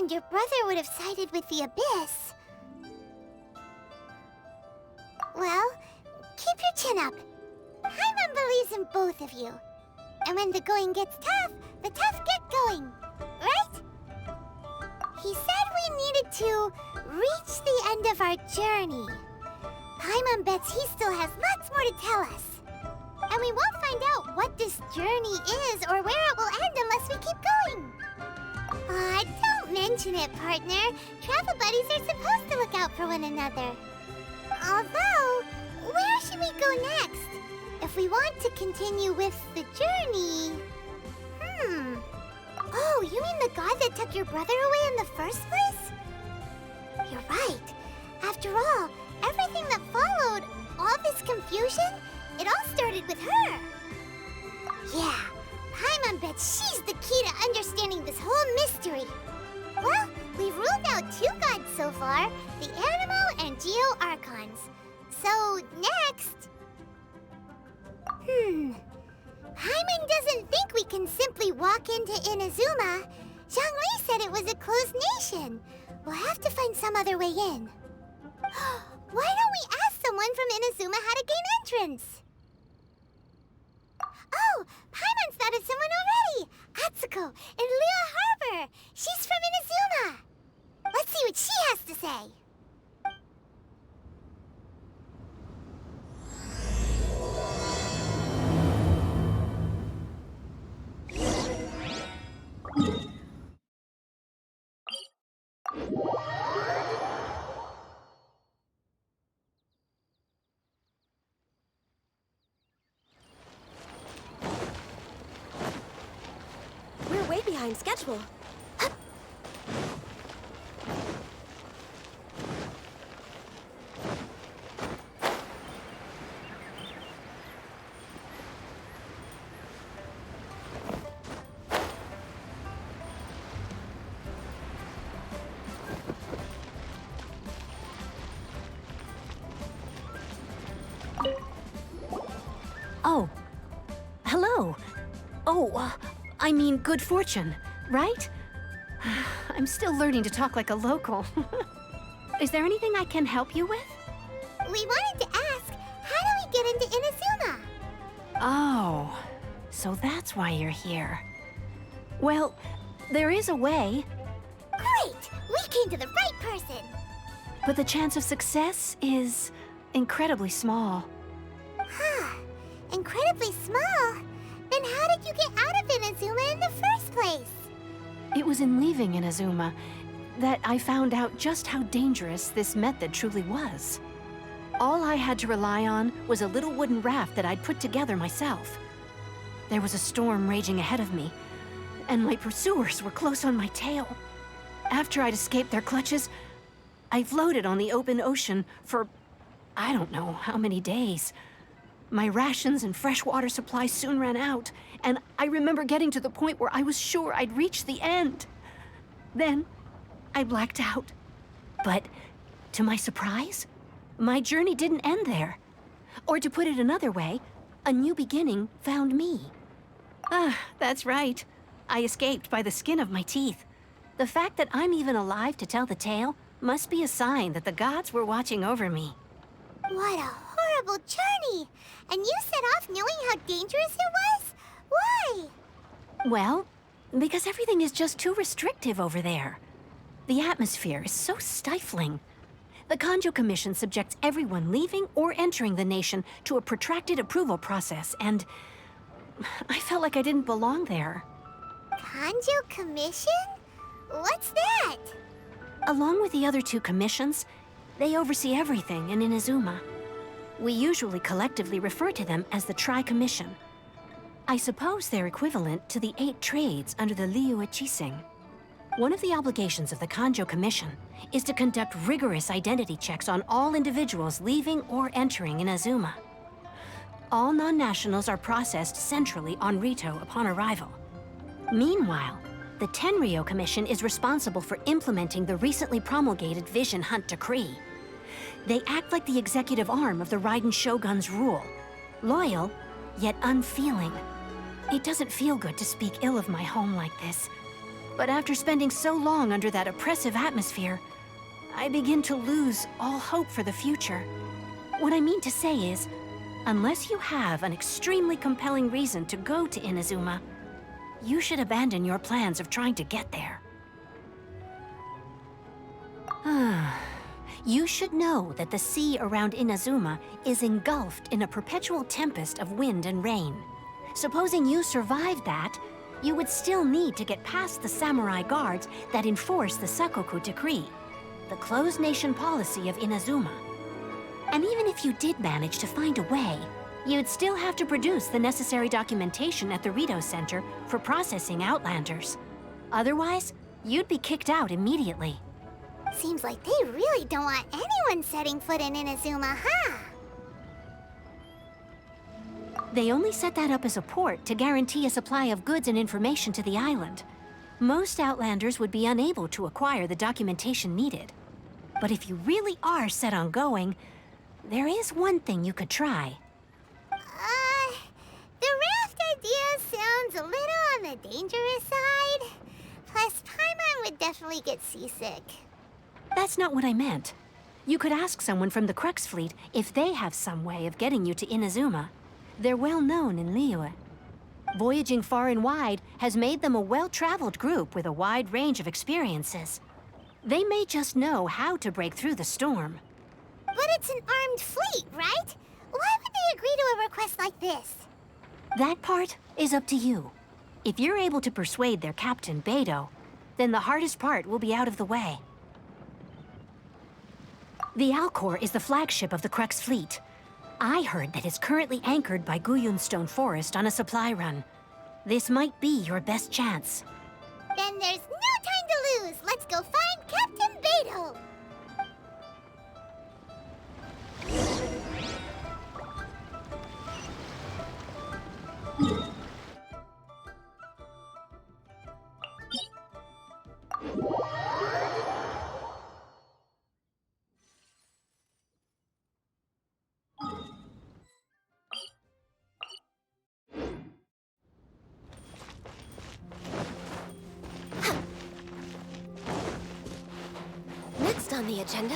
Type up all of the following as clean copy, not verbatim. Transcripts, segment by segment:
Your brother would have sided with the Abyss. Well, keep your chin up. Paimon believes in both of you. And when the going gets tough, the tough get going. Right? He said we needed to reach the end of our journey. Paimon bets he still has lots more to tell us. And we won't find out what this journey is or where it will end unless we keep going. Don't mention it, partner. Travel buddies are supposed to look out for one another. Although, where should we go next? If we want to continue with the journey... Oh, you mean the god that took your brother away in the first place? You're right. After all, everything that followed, all this confusion, it all started with her. Yeah. Paimon bets she's the key to understanding this whole mystery. Well, we've ruled out 2 gods so far, the Animo and Geo Archons. So, next... Paimon doesn't think we can simply walk into Inazuma. Zhongli said it was a closed nation. We'll have to find some other way in. Why don't we ask someone from Inazuma how to gain entrance? Oh, Paimon's thought of someone already! Atsuko, in Liyue Harbor! She's from Inazuma! Let's see what she has to say! Way behind schedule. Oh. Hello. Oh, I mean, good fortune, right? I'm still learning to talk like a local. Is there anything I can help you with? We wanted to ask, how do we get into Inazuma? Oh, so that's why you're here. Well, there is a way. Great! We came to the right person! But the chance of success is incredibly small. Huh. Incredibly small? Then how did you get out of Inazuma in the first place? It was in leaving Inazuma that I found out just how dangerous this method truly was. All I had to rely on was a little wooden raft that I'd put together myself. There was a storm raging ahead of me, and my pursuers were close on my tail. After I'd escaped their clutches, I floated on the open ocean for I don't know how many days. My rations and fresh water supply soon ran out, and I remember getting to the point where I was sure I'd reached the end. Then, I blacked out. But, to my surprise, my journey didn't end there. Or to put it another way, a new beginning found me. That's right. I escaped by the skin of my teeth. The fact that I'm even alive to tell the tale must be a sign that the gods were watching over me. What a horrible journey! And you set off knowing how dangerous it was? Why? Well, because everything is just too restrictive over there. The atmosphere is so stifling. The Kanjo Commission subjects everyone leaving or entering the nation to a protracted approval process, and I felt like I didn't belong there. Kanjo Commission? What's that? Along with the other 2 commissions, they oversee everything in Inazuma. We usually collectively refer to them as the Tri-Commission. I suppose they're equivalent to the 8 trades under the Liyue Chising. One of the obligations of the Kanjo Commission is to conduct rigorous identity checks on all individuals leaving or entering Inazuma. All non-nationals are processed centrally on Rito upon arrival. Meanwhile, the Tenryo Commission is responsible for implementing the recently promulgated Vision Hunt Decree. They act like the executive arm of the Raiden Shogun's rule. Loyal, yet unfeeling. It doesn't feel good to speak ill of my home like this. But after spending so long under that oppressive atmosphere, I begin to lose all hope for the future. What I mean to say is, unless you have an extremely compelling reason to go to Inazuma, you should abandon your plans of trying to get there. You should know that the sea around Inazuma is engulfed in a perpetual tempest of wind and rain. Supposing you survived that, you would still need to get past the samurai guards that enforce the Sakoku Decree, the closed nation policy of Inazuma. And even if you did manage to find a way, you'd still have to produce the necessary documentation at the Rito Center for processing Outlanders. Otherwise, you'd be kicked out immediately. Seems like they really don't want anyone setting foot in Inazuma, huh? They only set that up as a port to guarantee a supply of goods and information to the island. Most Outlanders would be unable to acquire the documentation needed. But if you really are set on going, there is one thing you could try. The raft idea sounds a little on the dangerous side. Plus, Paimon would definitely get seasick. That's not what I meant. You could ask someone from the Crux Fleet if they have some way of getting you to Inazuma. They're well known in Liyue. Voyaging far and wide has made them a well-traveled group with a wide range of experiences. They may just know how to break through the storm. But it's an armed fleet, right? Why would they agree to a request like this? That part is up to you. If you're able to persuade their captain, Beidou, then the hardest part will be out of the way. The Alcor is the flagship of the Crux Fleet. I heard that it's currently anchored by Guyunstone Forest on a supply run. This might be your best chance. Then there's no time to lose. Let's go find Captain Beidou. Next on the agenda.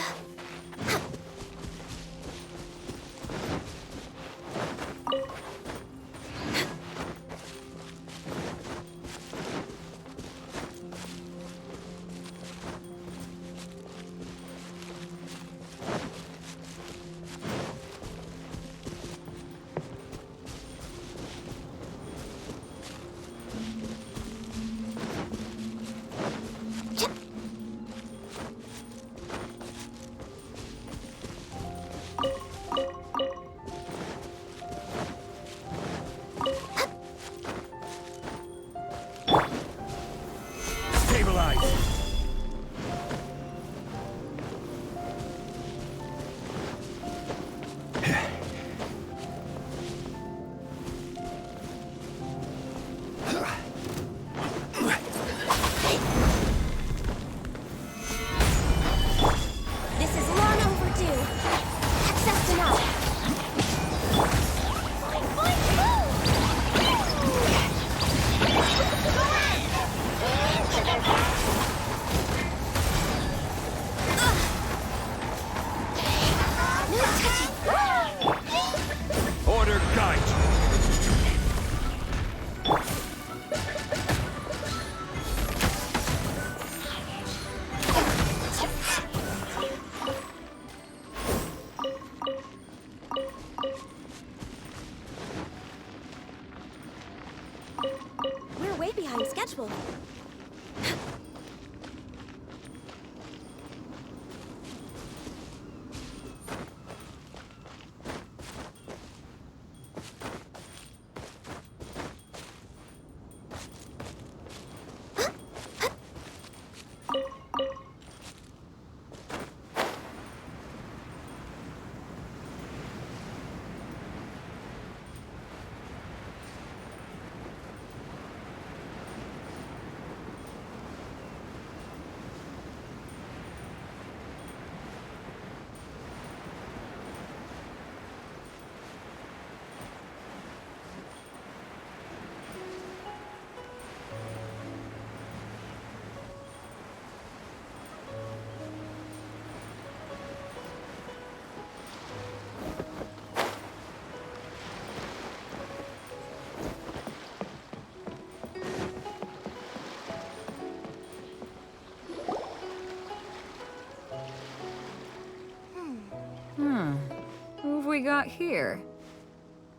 we got here?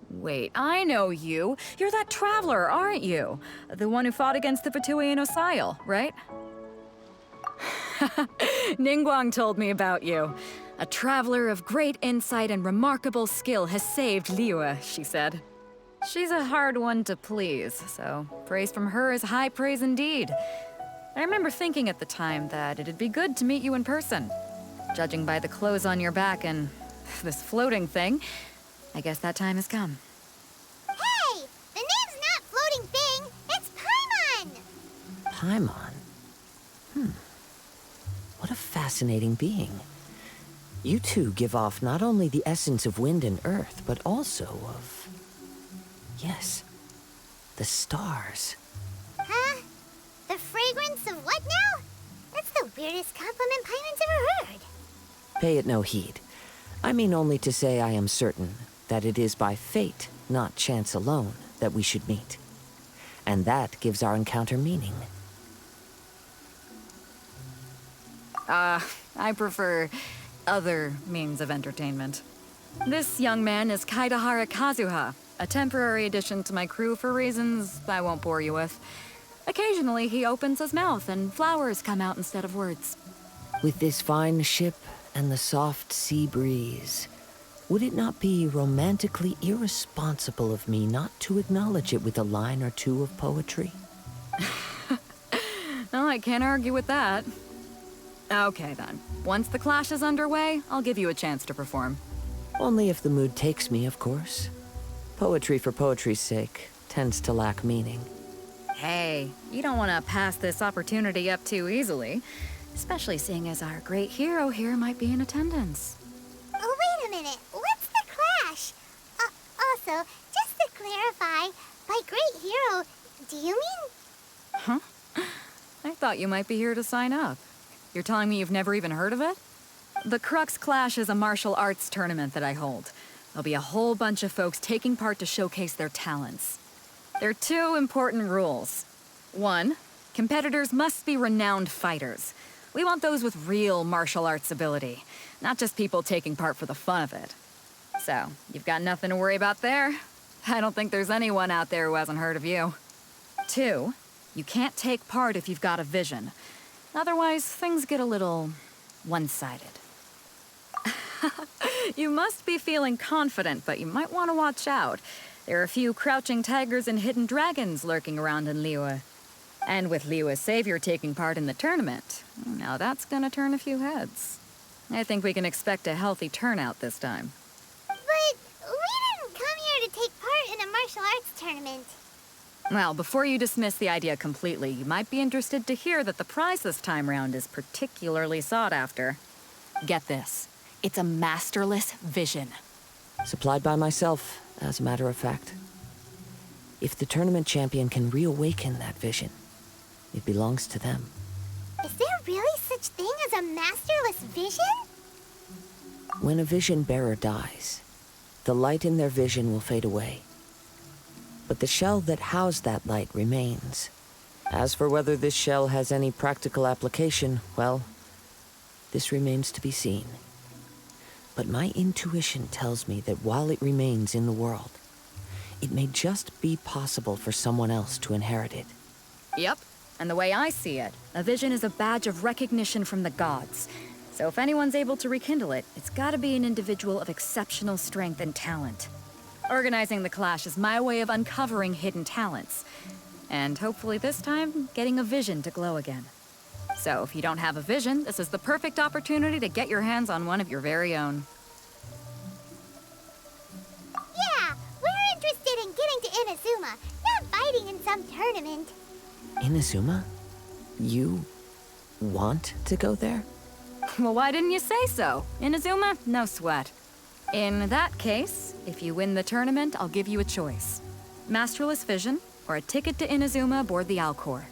Wait, I know you. You're that traveler, aren't you? The one who fought against the Fatuian Osile, right? Ningguang told me about you. A traveler of great insight and remarkable skill has saved Liyue, she said. She's a hard one to please, so praise from her is high praise indeed. I remember thinking at the time that it'd be good to meet you in person. Judging by the clothes on your back and this floating thing, I guess that time has come. Hey! The name's not Floating Thing, it's Paimon! Paimon? What a fascinating being. You two give off not only the essence of wind and earth, but also of... yes, the stars. Huh? The fragrance of what now? That's the weirdest compliment Paimon's ever heard. Pay it no heed. I mean only to say I am certain that it is by fate, not chance alone, that we should meet. And that gives our encounter meaning. I prefer other means of entertainment. This young man is Kaedehara Kazuha, a temporary addition to my crew for reasons I won't bore you with. Occasionally, he opens his mouth and flowers come out instead of words. With this fine ship and the soft sea breeze, would it not be romantically irresponsible of me not to acknowledge it with a line or two of poetry? Oh, I can't argue with that. Okay then. Once the clash is underway, I'll give you a chance to perform. Only if the mood takes me, of course. Poetry for poetry's sake tends to lack meaning. Hey, you don't want to pass this opportunity up too easily, especially seeing as our great hero here might be in attendance. Oh, wait a minute. What's the clash? Also, just to clarify, by great hero, do you mean... Huh? I thought you might be here to sign up. You're telling me you've never even heard of it? The Crux Clash is a martial arts tournament that I hold. There'll be a whole bunch of folks taking part to showcase their talents. There are two important rules. One, competitors must be renowned fighters. We want those with real martial arts ability, not just people taking part for the fun of it. So, you've got nothing to worry about there. I don't think there's anyone out there who hasn't heard of you. Two, you can't take part if you've got a vision. Otherwise, things get a little one-sided. You must be feeling confident, but you might want to watch out. There are a few crouching tigers and hidden dragons lurking around in Liyue. And with Liyue's savior taking part in the tournament, now that's gonna turn a few heads. I think we can expect a healthy turnout this time. But we didn't come here to take part in a martial arts tournament. Well, before you dismiss the idea completely, you might be interested to hear that the prize this time round is particularly sought after. Get this. It's a masterless vision. Supplied by myself, as a matter of fact. If the tournament champion can reawaken that vision, it belongs to them. Is there really such thing as a masterless vision? When a vision bearer dies, the light in their vision will fade away. But the shell that housed that light remains. As for whether this shell has any practical application, well, this remains to be seen. But my intuition tells me that while it remains in the world, it may just be possible for someone else to inherit it. Yep. And the way I see it, a vision is a badge of recognition from the gods. So if anyone's able to rekindle it, it's gotta be an individual of exceptional strength and talent. Organizing the clash is my way of uncovering hidden talents. And hopefully this time, getting a vision to glow again. So if you don't have a vision, this is the perfect opportunity to get your hands on one of your very own. Yeah, we're interested in getting to Inazuma, not fighting in some tournament. Inazuma? You want to go there? Well, why didn't you say so? Inazuma? No sweat. In that case, if you win the tournament, I'll give you a choice. Masterless Vision, or a ticket to Inazuma aboard the Alcor.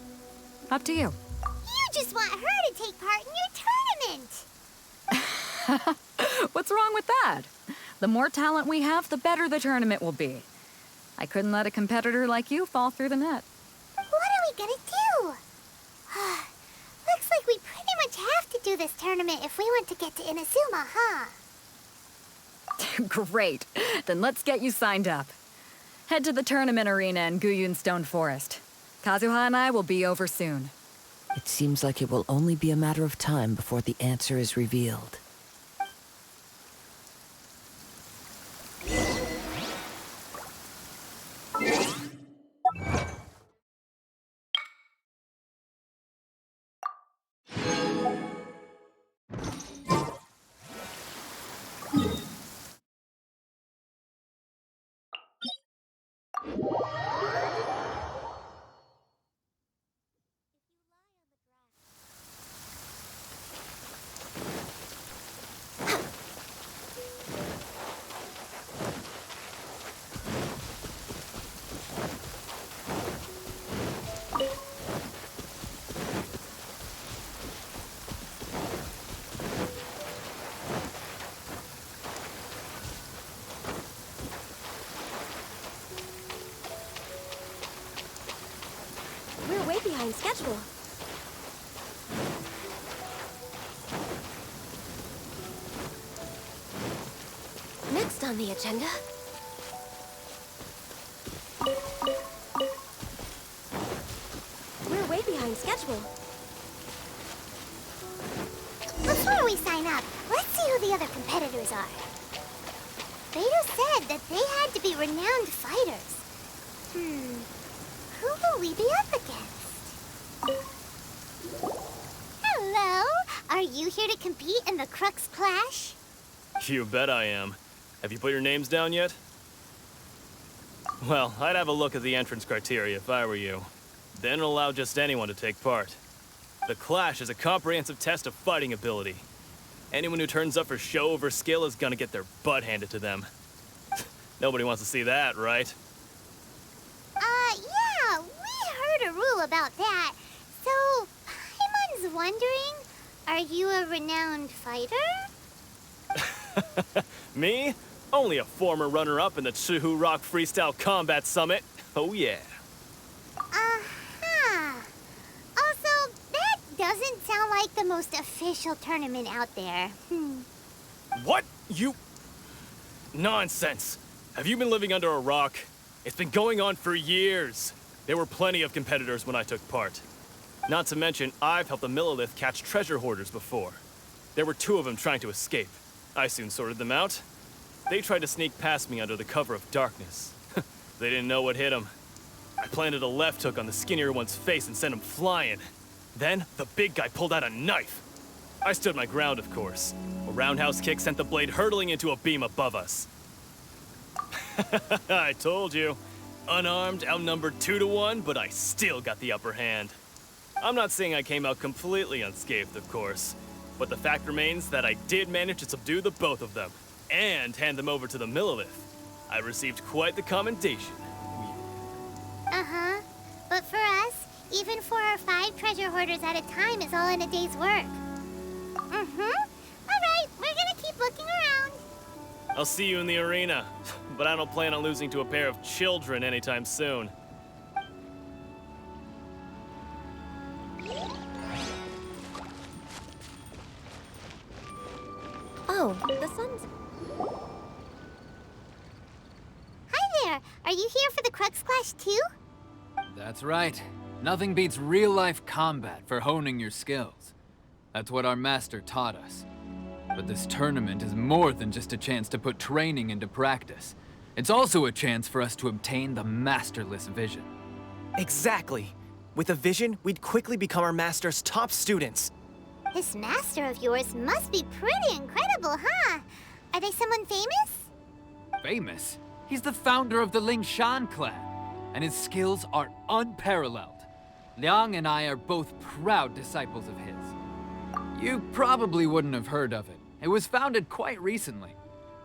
Up to you. You just want her to take part in your tournament. What's wrong with that? The more talent we have, the better the tournament will be. I couldn't let a competitor like you fall through the net. What are we gonna do? Looks like we pretty much have to do this tournament if we want to get to Inazuma, huh? Great. Then let's get you signed up. Head to the tournament arena in Guyun Stone Forest. Kazuha and I will be over soon. It seems like it will only be a matter of time before the answer is revealed. We're way behind schedule. Next on the agenda. We're way behind schedule. Before we sign up, let's see who the other competitors are. Beto said that they had to be renowned fighters. Who will we be up against? Hello! Are you here to compete in the Crux Clash? You bet I am. Have you put your names down yet? Well, I'd have a look at the entrance criteria if I were you. Then allow just anyone to take part. The Clash is a comprehensive test of fighting ability. Anyone who turns up for show over skill is gonna get their butt handed to them. Nobody wants to see that, right? Yeah, we heard a rule about that. So, Paimon's wondering, are you a renowned fighter? Me? Only a former runner-up in the Chuhu Rock Freestyle Combat Summit. Oh yeah. Uh-huh. Also, that doesn't sound like the most official tournament out there. What? You... Nonsense. Have you been living under a rock? It's been going on for years. There were plenty of competitors when I took part. Not to mention, I've helped the Millilith catch treasure hoarders before. There were 2 of them trying to escape. I soon sorted them out. They tried to sneak past me under the cover of darkness. They didn't know what hit them. I planted a left hook on the skinnier one's face and sent him flying. Then, the big guy pulled out a knife. I stood my ground, of course. A roundhouse kick sent the blade hurtling into a beam above us. I told you. Unarmed, outnumbered 2 to 1, but I still got the upper hand. I'm not saying I came out completely unscathed, of course. But the fact remains that I did manage to subdue the both of them, and hand them over to the Millilith. I received quite the commendation. Uh-huh. But for us, even 4 or 5 treasure hoarders at a time is all in a day's work. Alright, we're gonna keep looking around. I'll see you in the arena, but I don't plan on losing to a pair of children anytime soon. Oh, the sun's... Hi there! Are you here for the Crux Clash too? That's right. Nothing beats real-life combat for honing your skills. That's what our master taught us. But this tournament is more than just a chance to put training into practice. It's also a chance for us to obtain the masterless vision. Exactly. With a vision, we'd quickly become our master's top students. This master of yours must be pretty incredible, huh? Are they someone famous? Famous? He's the founder of the Lingshan clan, and his skills are unparalleled. Liang and I are both proud disciples of his. You probably wouldn't have heard of it. It was founded quite recently.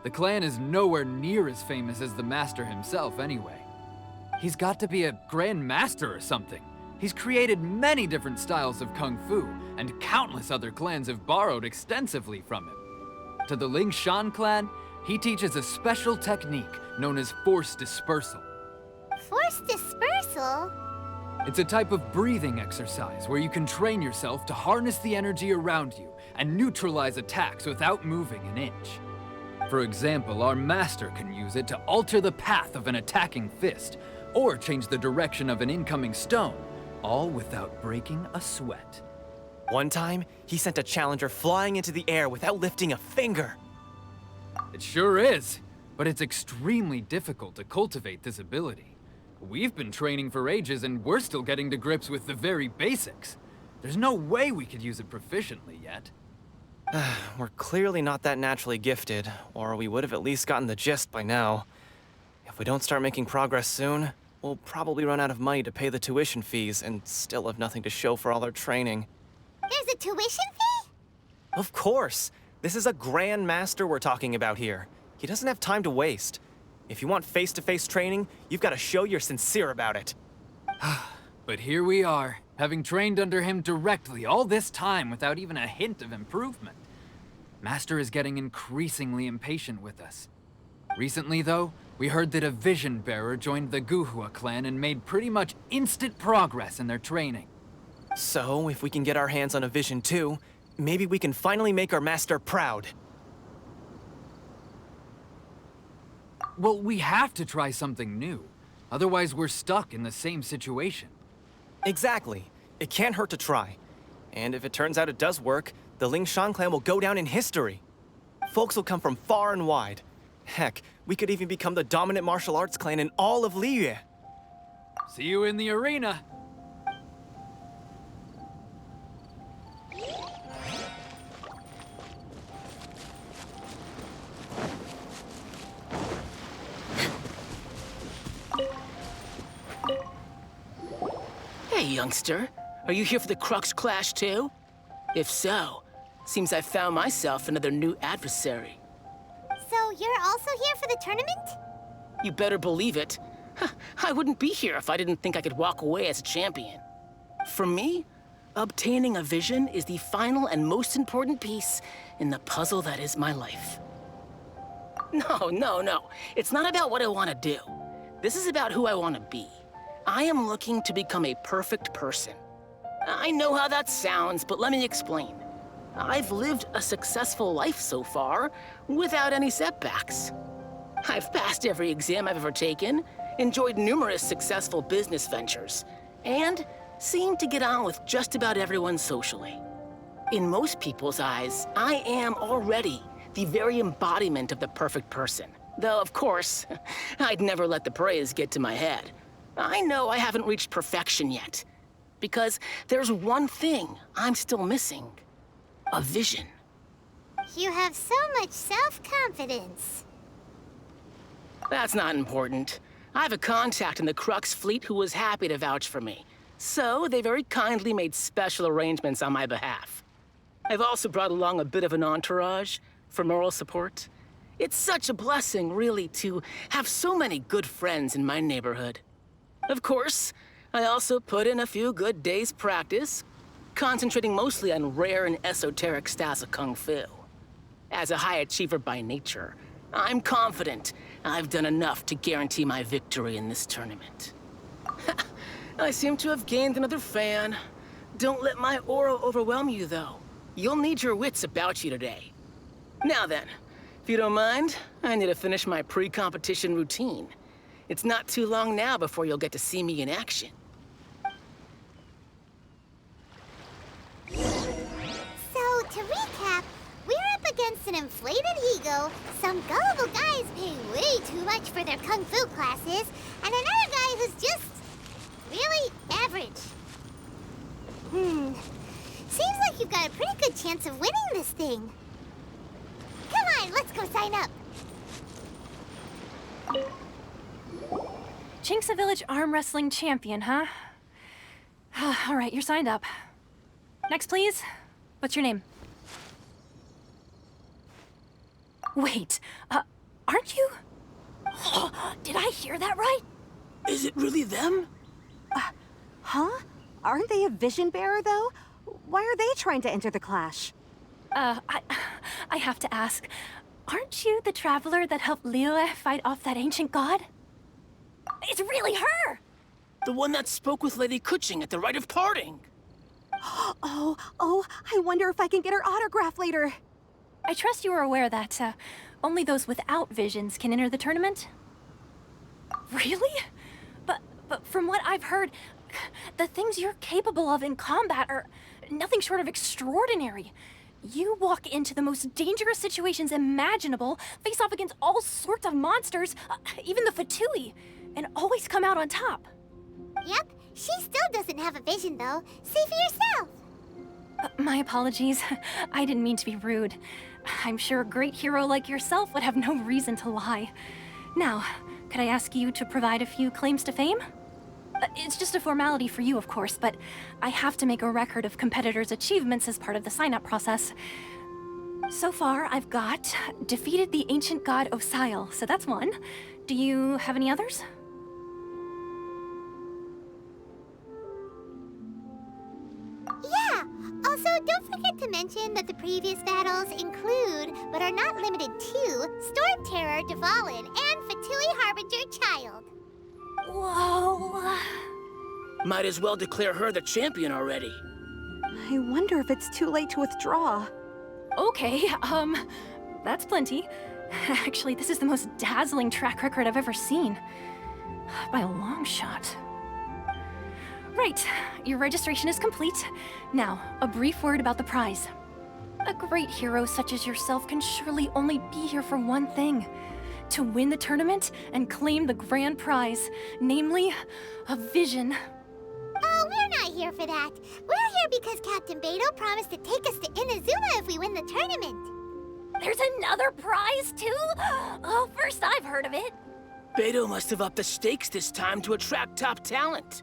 The clan is nowhere near as famous as the master himself anyway. He's got to be a grand master or something. He's created many different styles of kung fu, and countless other clans have borrowed extensively from him. To the Lingshan clan, he teaches a special technique known as force dispersal. Force dispersal? It's a type of breathing exercise where you can train yourself to harness the energy around you and neutralize attacks without moving an inch. For example, our master can use it to alter the path of an attacking fist, or change the direction of an incoming stone, all without breaking a sweat. One time, he sent a challenger flying into the air without lifting a finger. It sure is, but it's extremely difficult to cultivate this ability. We've been training for ages and we're still getting to grips with the very basics. There's no way we could use it proficiently yet. We're clearly not that naturally gifted, or we would have at least gotten the gist by now. If we don't start making progress soon, we'll probably run out of money to pay the tuition fees and still have nothing to show for all our training. There's a tuition fee? Of course! This is a Grand Master we're talking about here. He doesn't have time to waste. If you want face-to-face training, you've got to show you're sincere about it. But here we are, having trained under him directly all this time without even a hint of improvement. Master is getting increasingly impatient with us. Recently, though, we heard that a Vision Bearer joined the Kazuha clan and made pretty much instant progress in their training. So, if we can get our hands on a Vision too, maybe we can finally make our master proud. Well, we have to try something new. Otherwise, we're stuck in the same situation. Exactly. It can't hurt to try. And if it turns out it does work, the Lingshan clan will go down in history. Folks will come from far and wide. Heck, we could even become the dominant martial arts clan in all of Liyue. See you in the arena. Hey, youngster. Are you here for the Crux Clash, too? If so, seems I found myself another new adversary. So you're also here for the tournament? You better believe it. I wouldn't be here if I didn't think I could walk away as a champion. For me, obtaining a vision is the final and most important piece in the puzzle that is my life. No. It's not about what I want to do. This is about who I want to be. I am looking to become a perfect person. I know how that sounds, but let me explain. I've lived a successful life so far, without any setbacks. I've passed every exam I've ever taken, enjoyed numerous successful business ventures, and seemed to get on with just about everyone socially. In most people's eyes, I am already the very embodiment of the perfect person. Though, of course, I'd never let the praise get to my head. I know I haven't reached perfection yet, because there's one thing I'm still missing. A vision. You have so much self-confidence. That's not important. I have a contact in the Crux fleet who was happy to vouch for me, so they very kindly made special arrangements on my behalf. I've also brought along a bit of an entourage for moral support. It's such a blessing, really, to have so many good friends in my neighborhood. Of course, I also put in a few good days' practice, concentrating mostly on rare and esoteric styles of Kung Fu. As a high achiever by nature, I'm confident I've done enough to guarantee my victory in this tournament. I seem to have gained another fan. Don't let my aura overwhelm you, though. You'll need your wits about you today. Now then, if you don't mind, I need to finish my pre-competition routine. It's not too long now before you'll get to see me in action. So, to recap, we're up against an inflated ego, some gullible guys paying way too much for their kung fu classes, and another guy who's just really average. Seems like you've got a pretty good chance of winning this thing. Come on, let's go sign up. Chinksa Village arm wrestling champion, huh? All right, you're signed up. Next, please. What's your name? Wait, aren't you? Did I hear that right? Is it really them? Huh? Aren't they a vision bearer, though? Why are they trying to enter the clash? I have to ask, aren't you the traveler that helped Liyue fight off that ancient god? It's really her! The one that spoke with Lady Kuching at the rite of parting. Oh, I wonder if I can get her autograph later. I trust you are aware that, only those without visions can enter the tournament? Really? But from what I've heard, the things you're capable of in combat are nothing short of extraordinary. You walk into the most dangerous situations imaginable, face off against all sorts of monsters, even the Fatui, and always come out on top. Yep, she still doesn't have a vision, though. See for yourself. My apologies. I didn't mean to be rude. I'm sure a great hero like yourself would have no reason to lie. Now, could I ask you to provide a few claims to fame? It's just a formality for you, of course, but I have to make a record of competitors' achievements as part of the sign-up process. So far, I've got defeated the ancient god Osile, so that's one. Do you have any others? Yeah! Also, don't forget to mention that the previous battles include, but are not limited to, Storm Terror, Dvalin, and Fatui Harbinger Child. Whoa! Might as well declare her the champion already. I wonder if it's too late to withdraw. Okay, that's plenty. Actually, this is the most dazzling track record I've ever seen. By a long shot. Right, your registration is complete. Now, a brief word about the prize. A great hero such as yourself can surely only be here for one thing. To win the tournament and claim the grand prize, namely, a vision. Oh, we're not here for that. We're here because Captain Beto promised to take us to Inazuma if we win the tournament. There's another prize, too? Oh, first I've heard of it. Beto must have upped the stakes this time to attract top talent.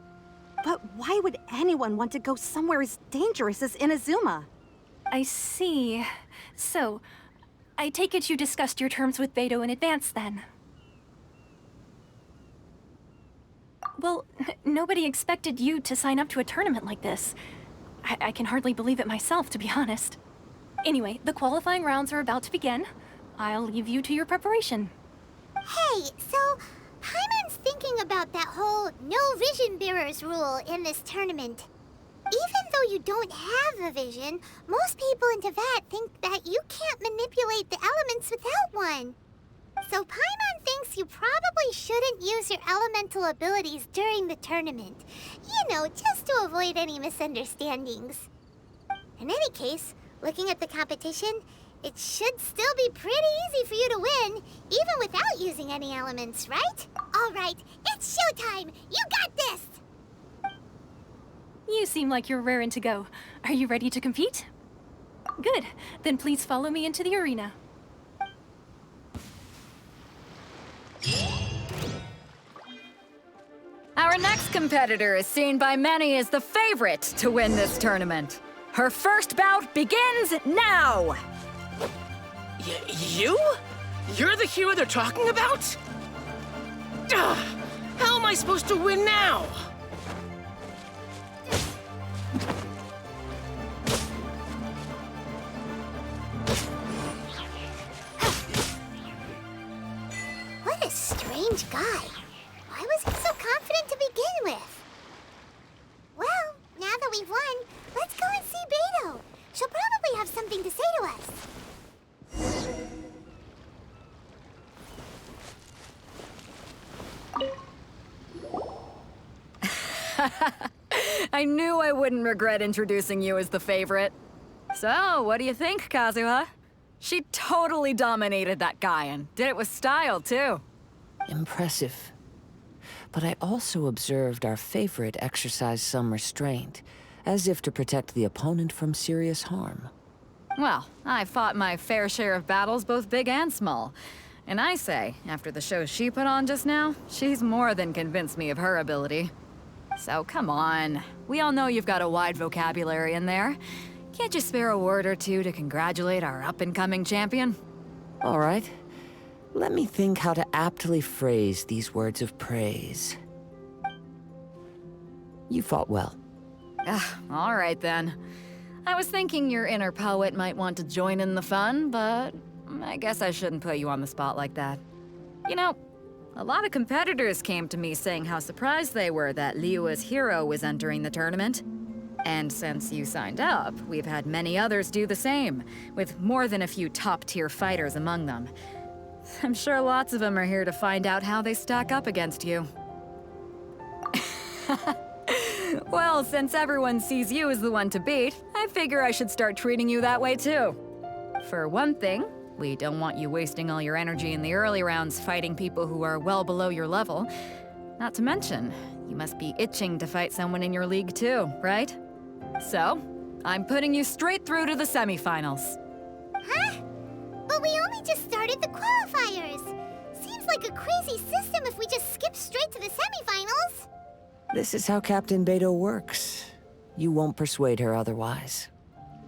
But why would anyone want to go somewhere as dangerous as Inazuma? I see. So, I take it you discussed your terms with Beto in advance, then? Well, nobody expected you to sign up to a tournament like this. I can hardly believe it myself, to be honest. Anyway, the qualifying rounds are about to begin. I'll leave you to your preparation. Hey, so Paimon's thinking about that whole no vision bearers rule in this tournament. Even though you don't have a vision, most people in Teyvat think that you can't manipulate the elements without one. So Paimon thinks you probably shouldn't use your elemental abilities during the tournament. You know, just to avoid any misunderstandings. In any case, looking at the competition, it should still be pretty easy for you to win, even without using any elements, right? All right, it's showtime! You got this! You seem like you're raring to go. Are you ready to compete? Good. Then please follow me into the arena. Our next competitor is seen by many as the favorite to win this tournament. Her first bout begins now! You? You're the hero they're talking about? Ugh, how am I supposed to win now? What a strange guy. Why was he so confident to begin with? Well, now that we've won, let's go and see Beto. She'll probably have something to say to us. I knew I wouldn't regret introducing you as the favorite. So, what do you think, Kazuha? She totally dominated that guy and did it with style, too. Impressive. But I also observed our favorite exercise some restraint, as if to protect the opponent from serious harm. Well, I fought my fair share of battles, both big and small. And I say, after the show she put on just now, she's more than convinced me of her ability. So come on. We all know you've got a wide vocabulary in there. Can't you spare a word or two to congratulate our up-and-coming champion? All right. Let me think how to aptly phrase these words of praise. You fought well. All right then. I was thinking your inner poet might want to join in the fun, but I guess I shouldn't put you on the spot like that. You know, a lot of competitors came to me saying how surprised they were that Liyue's hero was entering the tournament. And since you signed up, we've had many others do the same, with more than a few top-tier fighters among them. I'm sure lots of them are here to find out how they stack up against you. Well, since everyone sees you as the one to beat, I figure I should start treating you that way too. For one thing, we don't want you wasting all your energy in the early rounds fighting people who are well below your level. Not to mention, you must be itching to fight someone in your league too, right? So, I'm putting you straight through to the semifinals. Huh? But we only just started the qualifiers. Seems like a crazy system if we just skip straight to the semifinals. This is how Captain Beto works. You won't persuade her otherwise.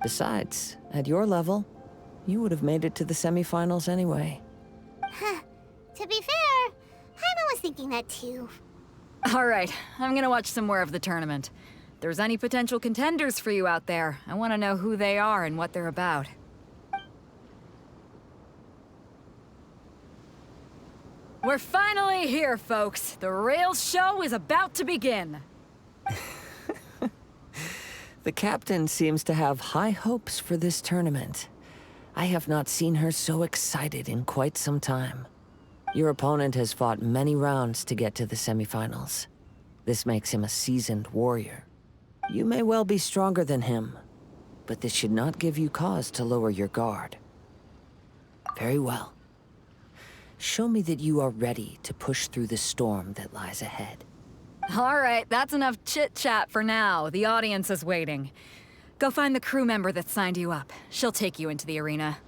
Besides, at your level, you would have made it to the semifinals anyway. Huh. To be fair, Paimon was thinking that too. Alright, I'm gonna watch some more of the tournament. If there's any potential contenders for you out there, I want to know who they are and what they're about. We're finally here, folks. The real show is about to begin. The captain seems to have high hopes for this tournament. I have not seen her so excited in quite some time. Your opponent has fought many rounds to get to the semifinals. This makes him a seasoned warrior. You may well be stronger than him, but this should not give you cause to lower your guard. Very well. Show me that you are ready to push through the storm that lies ahead. Alright, that's enough chit-chat for now. The audience is waiting. Go find the crew member that signed you up. She'll take you into the arena.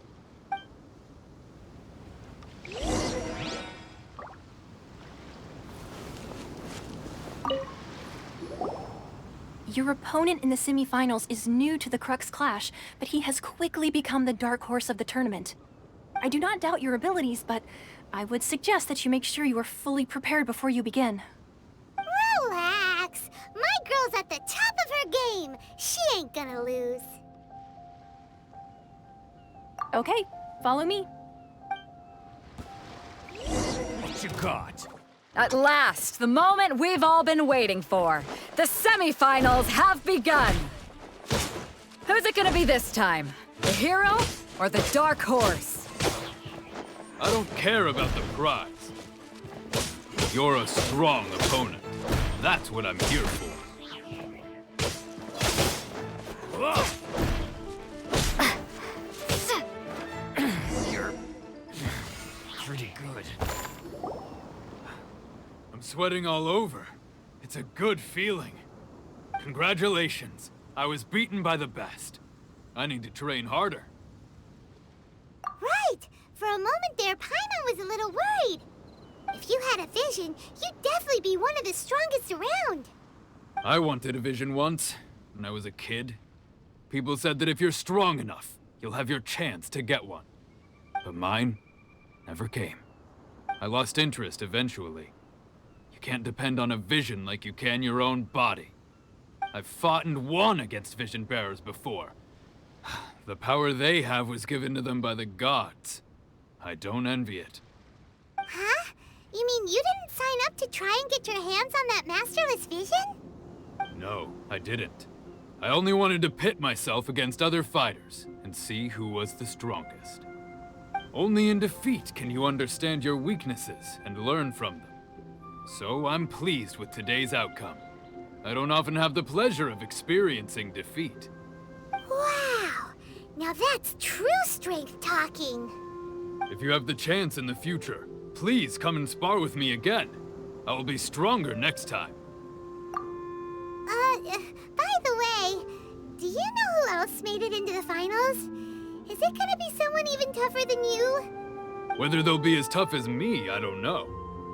Your opponent in the semifinals is new to the Crux Clash, but he has quickly become the dark horse of the tournament. I do not doubt your abilities, but I would suggest that you make sure you are fully prepared before you begin. Relax. My girl's at the top of her game. She ain't gonna lose. Okay, follow me. What you got? At last, the moment we've all been waiting for. The semifinals have begun. Who's it gonna be this time? The hero or the dark horse? I don't care about the prize. You're a strong opponent. That's what I'm here for. You're pretty good. I'm sweating all over. It's a good feeling. Congratulations. I was beaten by the best. I need to train harder. Right. For a moment there, Paimon was a little worried. If you had a vision, you'd definitely be one of the strongest around. I wanted a vision once, when I was a kid. People said that if you're strong enough, you'll have your chance to get one. But mine never came. I lost interest eventually. You can't depend on a vision like you can your own body. I've fought and won against vision bearers before. The power they have was given to them by the gods. I don't envy it. Huh? You mean you didn't sign up to try and get your hands on that masterless vision? No, I didn't. I only wanted to pit myself against other fighters and see who was the strongest. Only in defeat can you understand your weaknesses and learn from them. So I'm pleased with today's outcome. I don't often have the pleasure of experiencing defeat. Wow! Now that's true strength talking. If you have the chance in the future, please come and spar with me again. I will be stronger next time. By the way, do you know who else made it into the finals? Is it gonna be someone even tougher than you? Whether they'll be as tough as me, I don't know.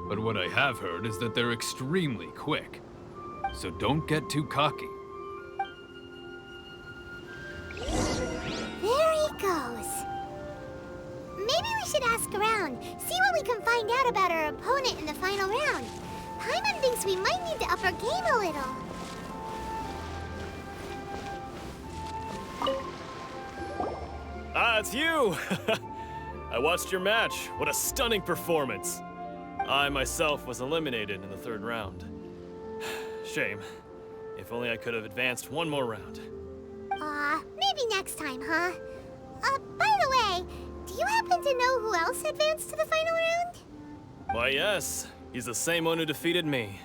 But what I have heard is that they're extremely quick. So don't get too cocky. There he goes. Maybe we should ask around, see what we can find out about our opponent in the final round. Paimon thinks we might need to up our game a little. Ah, it's you! I watched your match. What a stunning performance. I myself was eliminated in the third round. Shame. If only I could have advanced one more round. Maybe next time, huh? By the way, do you happen to to know who else advanced to the final round? Why, yes. He's the same one who defeated me.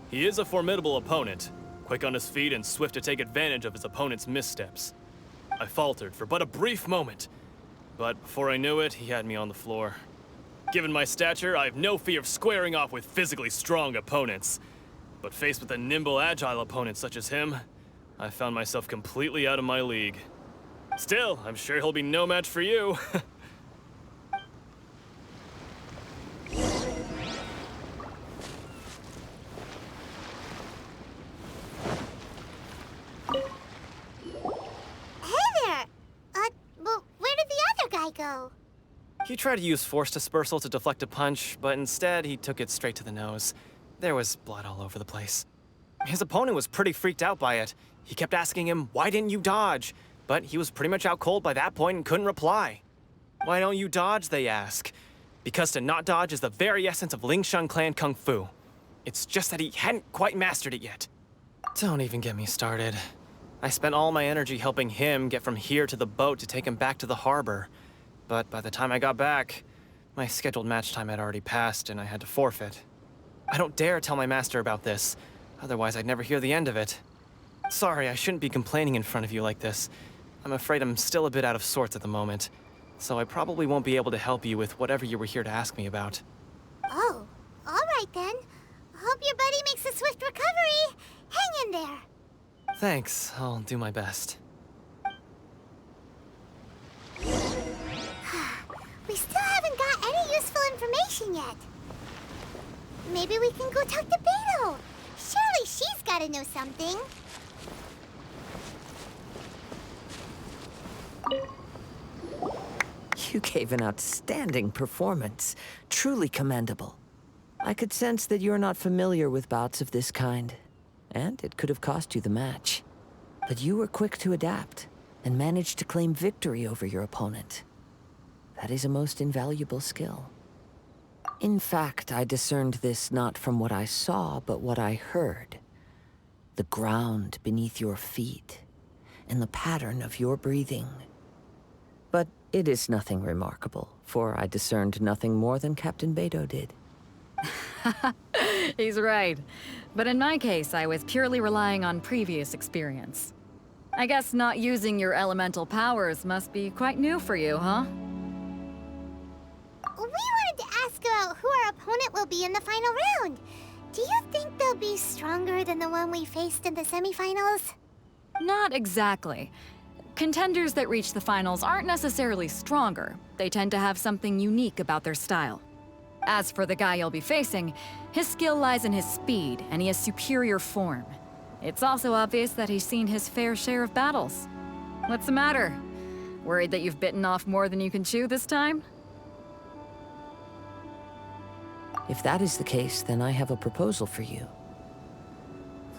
He is a formidable opponent, quick on his feet and swift to take advantage of his opponent's missteps. I faltered for but a brief moment, but before I knew it, he had me on the floor. Given my stature, I have no fear of squaring off with physically strong opponents. But faced with a nimble, agile opponent such as him, I found myself completely out of my league. Still, I'm sure he'll be no match for you. Well, where did the other guy go? He tried to use force dispersal to deflect a punch, but instead he took it straight to the nose. There was blood all over the place. His opponent was pretty freaked out by it. He kept asking him, "Why didn't you dodge?" But he was pretty much out cold by that point and couldn't reply. "Why don't you dodge?" they ask. Because to not dodge is the very essence of Lingshan clan kung fu. It's just that he hadn't quite mastered it yet. Don't even get me started. I spent all my energy helping him get from here to the boat to take him back to the harbor. But by the time I got back, my scheduled match time had already passed and I had to forfeit. I don't dare tell my master about this, otherwise I'd never hear the end of it. Sorry, I shouldn't be complaining in front of you like this. I'm afraid I'm still a bit out of sorts at the moment, so I probably won't be able to help you with whatever you were here to ask me about. Oh, all right then. Hope your buddy makes a swift recovery. Hang in there. Thanks, I'll do my best. We still haven't got any useful information yet. Maybe we can go talk to Beto. Surely she's gotta know something. You gave an outstanding performance. Truly commendable. I could sense that you're not familiar with bouts of this kind, and it could have cost you the match. But you were quick to adapt, and managed to claim victory over your opponent. That is a most invaluable skill. In fact, I discerned this not from what I saw, but what I heard. The ground beneath your feet, and the pattern of your breathing. But it is nothing remarkable, for I discerned nothing more than Captain Beto did. He's right. But in my case, I was purely relying on previous experience. I guess not using your elemental powers must be quite new for you, huh? We wanted to ask about who our opponent will be in the final round. Do you think they'll be stronger than the one we faced in the semifinals? Not exactly. Contenders that reach the finals aren't necessarily stronger. They tend to have something unique about their style. As for the guy you'll be facing, his skill lies in his speed, and he has superior form. It's also obvious that he's seen his fair share of battles. What's the matter? Worried that you've bitten off more than you can chew this time? If that is the case, then I have a proposal for you.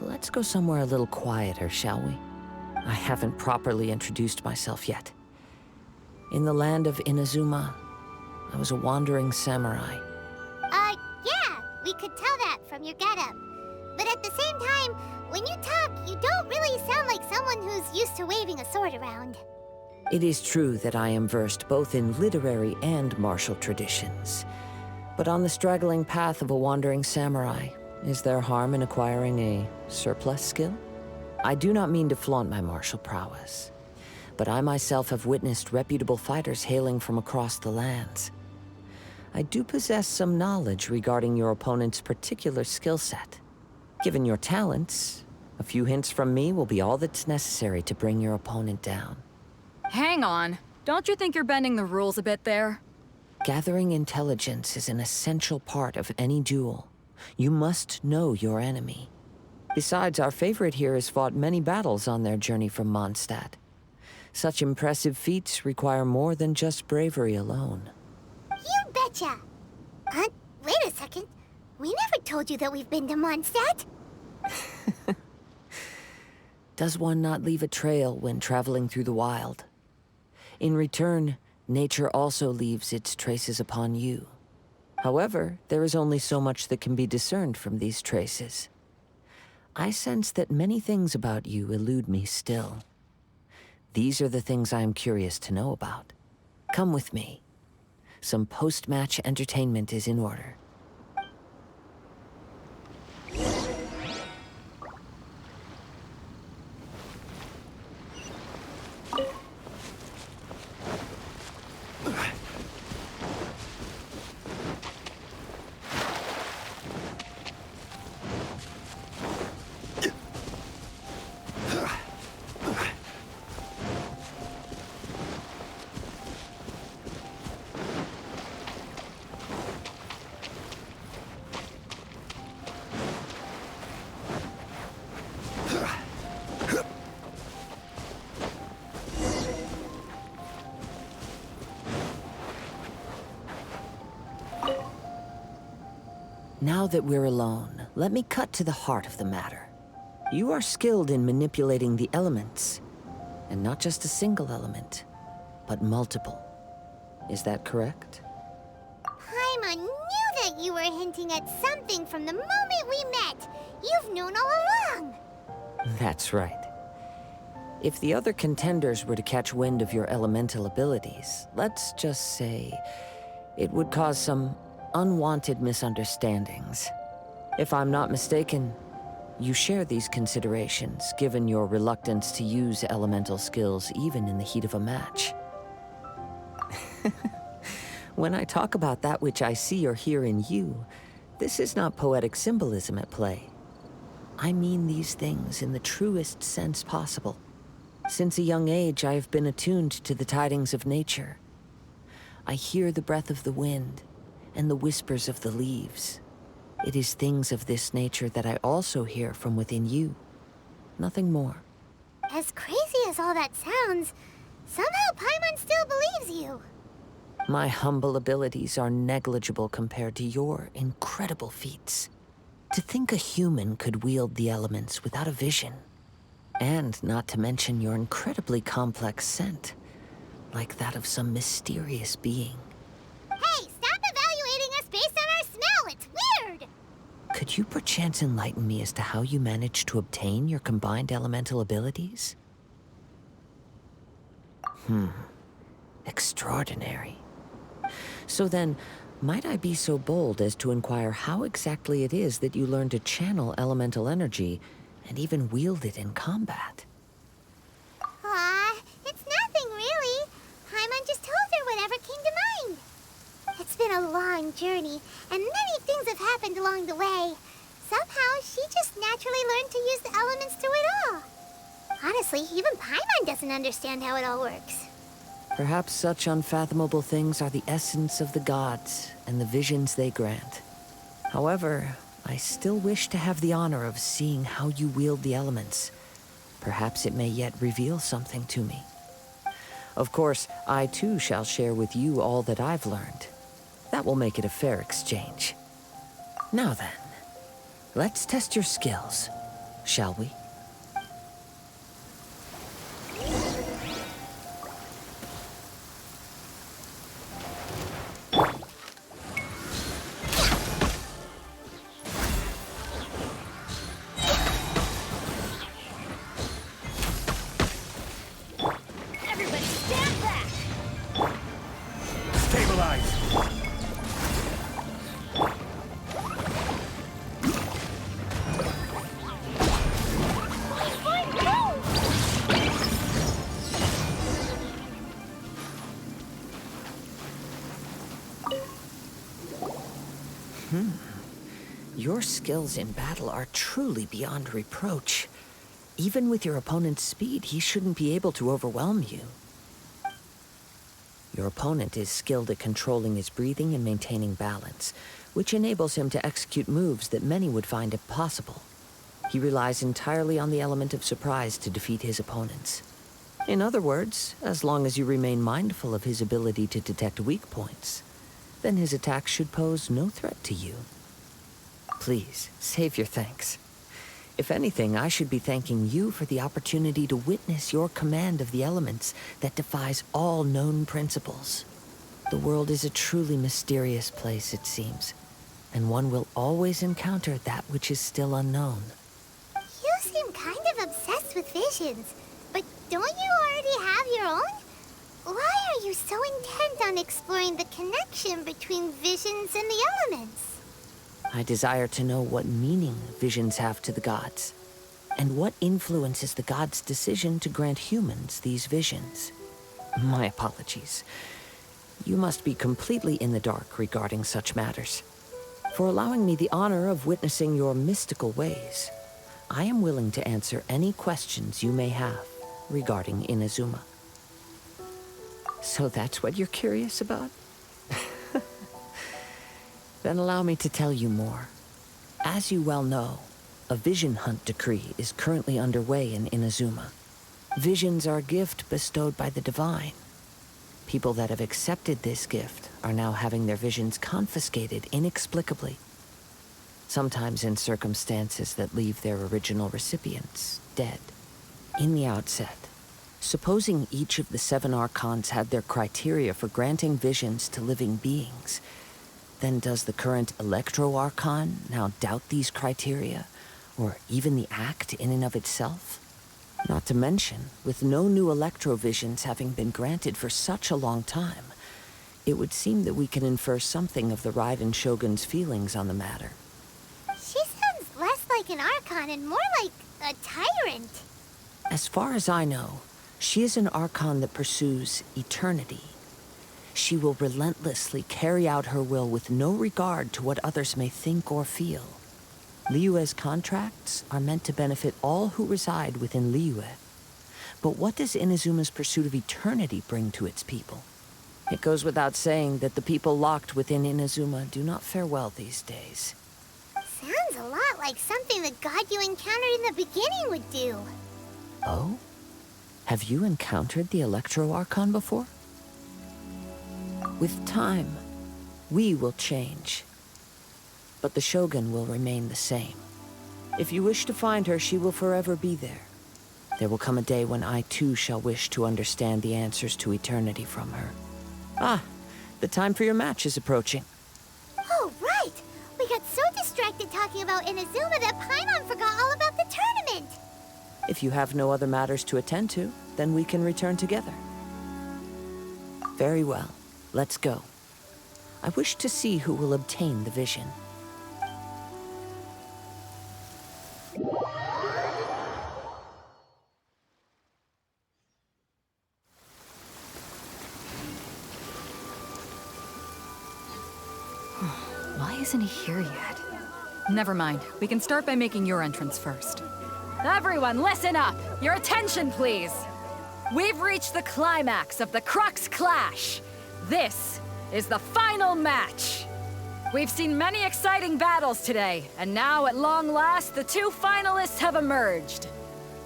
Let's go somewhere a little quieter, shall we? I haven't properly introduced myself yet. In the land of Inazuma, I was a wandering samurai. Yeah, we could tell that from your getup. But at the same time, when you talk, you don't really sound like someone who's used to waving a sword around. It is true that I am versed both in literary and martial traditions. But on the straggling path of a wandering samurai, is there harm in acquiring a surplus skill? I do not mean to flaunt my martial prowess, but I myself have witnessed reputable fighters hailing from across the lands. I do possess some knowledge regarding your opponent's particular skill set. Given your talents, a few hints from me will be all that's necessary to bring your opponent down. Hang on. Don't you think you're bending the rules a bit there? Gathering intelligence is an essential part of any duel. You must know your enemy. Besides, our favorite here has fought many battles on their journey from Mondstadt. Such impressive feats require more than just bravery alone. You betcha! Wait a second. We never told you that we've been to Mondstadt. Does one not leave a trail when traveling through the wild? In return, nature also leaves its traces upon you. However, there is only so much that can be discerned from these traces. I sense that many things about you elude me still. These are the things I am curious to know about. Come with me. some post-match entertainment is in order. Now that we're alone, let me cut to the heart of the matter. You are skilled in manipulating the elements, and not just a single element, but multiple. Is that correct? Paimon knew that you were hinting at something from the moment we met. You've known all along. That's right. If the other contenders were to catch wind of your elemental abilities, let's just say it would cause some unwanted misunderstandings. If I'm not mistaken, you share these considerations, given your reluctance to use elemental skills even in the heat of a match. When I talk about that which I see or hear in you, this is not poetic symbolism at play. I mean these things in the truest sense possible. Since a young age, I have been attuned to the tidings of nature. I hear the breath of the wind and the whispers of the leaves. It is things of this nature that I also hear from within you. Nothing more. As crazy as all that sounds, somehow Paimon still believes you. My humble abilities are negligible compared to your incredible feats. To think a human could wield the elements without a vision. And not to mention your incredibly complex scent, like that of some mysterious being. Hey, stop evaluating us based on our smell! It's weird! Could you perchance enlighten me as to how you managed to obtain your combined elemental abilities? Extraordinary. So then, might I be so bold as to inquire how exactly it is that you learned to channel elemental energy and even wield it in combat? It's nothing really. Paimon just told her whatever came to mind. It's been a long journey, and many things have happened along the way. Somehow, she just naturally learned to use the elements through it all. Honestly, even Paimon doesn't understand how it all works. Perhaps such unfathomable things are the essence of the gods and the visions they grant. However, I still wish to have the honor of seeing how you wield the elements. Perhaps it may yet reveal something to me. Of course, I too shall share with you all that I've learned. That will make it a fair exchange. Now then, let's test your skills, shall we? Your skills in battle are truly beyond reproach. Even with your opponent's speed, he shouldn't be able to overwhelm you. Your opponent is skilled at controlling his breathing and maintaining balance, which enables him to execute moves that many would find impossible. He relies entirely on the element of surprise to defeat his opponents. In other words, as long as you remain mindful of his ability to detect weak points, then his attacks should pose no threat to you. Please, save your thanks. If anything, I should be thanking you for the opportunity to witness your command of the elements that defies all known principles. The world is a truly mysterious place, it seems, and one will always encounter that which is still unknown. You seem kind of obsessed with visions, but don't you already have your own? Why are you so intent on exploring the connection between visions and the elements? I desire to know what meaning visions have to the gods, and what influences the gods' decision to grant humans these visions. My apologies. You must be completely in the dark regarding such matters. For allowing me the honor of witnessing your mystical ways, I am willing to answer any questions you may have regarding Inazuma. So that's what you're curious about? Then allow me to tell you more. As you well know, a vision hunt decree is currently underway in Inazuma. Visions are a gift bestowed by the divine. People that have accepted this gift are now having their visions confiscated inexplicably. Sometimes in circumstances that leave their original recipients dead. In the outset, supposing each of the 7 Archons had their criteria for granting visions to living beings, then does the current Electro-Archon now doubt these criteria, or even the act in and of itself? Not to mention, with no new Electro-Visions having been granted for such a long time, it would seem that we can infer something of the Raiden Shogun's feelings on the matter. She sounds less like an Archon and more like a tyrant. As far as I know, she is an Archon that pursues eternity. She will relentlessly carry out her will with no regard to what others may think or feel. Liyue's contracts are meant to benefit all who reside within Liyue. But what does Inazuma's pursuit of eternity bring to its people? It goes without saying that the people locked within Inazuma do not fare well these days. Sounds a lot like something the god you encountered in the beginning would do. Oh? Have you encountered the Electro-Archon before? With time, we will change. But the Shogun will remain the same. If you wish to find her, she will forever be there. There will come a day when I too shall wish to understand the answers to eternity from her. Ah, the time for your match is approaching. Oh, right! We got so distracted talking about Inazuma that Paimon forgot all about the tournament! If you have no other matters to attend to, then we can return together. Very well. Let's go. I wish to see who will obtain the vision. Why isn't he here yet? Never mind. We can start by making your entrance first. Everyone, listen up! Your attention, please! We've reached the climax of the Crux Clash! This is the final match! We've seen many exciting battles today, and now at long last, the 2 finalists have emerged.